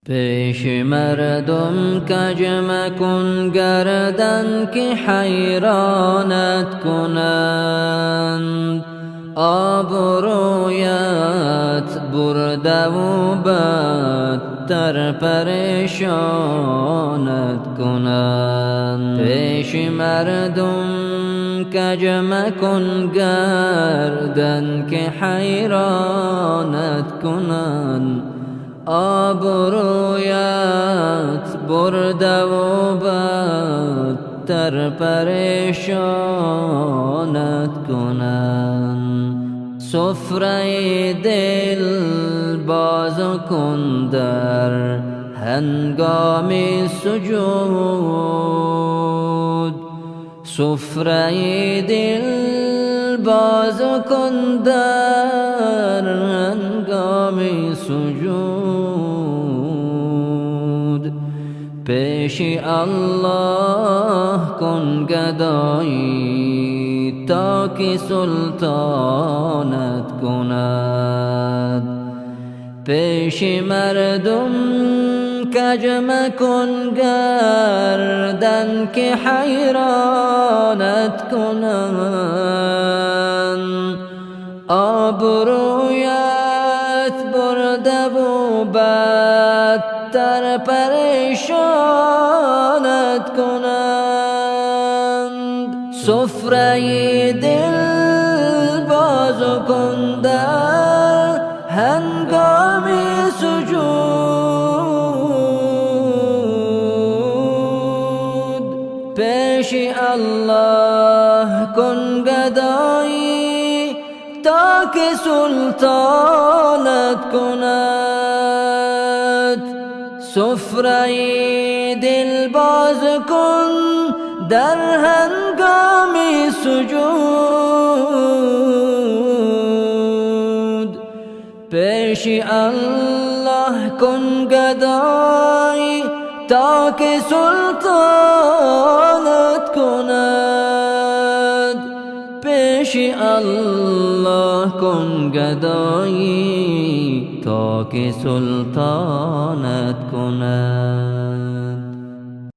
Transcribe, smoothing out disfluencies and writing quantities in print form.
پیش مردم کج مکن گردن که حیرانت کنند، آبرویت برده و بدتر پریشانت کنند. پیش مردم کج مکن گردن که حیرانت کنند، آبرویت برده و بدتر پریشانت کنند. سفره دل باز کن در هنگام سجود، سفره دل باز کن در هنگام سجود. پیش الله کن گدایی تا که سلطانت کند. پیش مردم کج مکن گردن که حیرانت کنند، آبرویت برده و بدتر پریشانت کنند. سفره دل باز کن در هنگام سجود. پیش الله کن گدایی تا که سلطانت کند. سفره دل باز کن در هنگام سجود. پیش الله کن گدایی تا که سلطانت کند. پیش الله کن گدایی تا که سلطانت کند.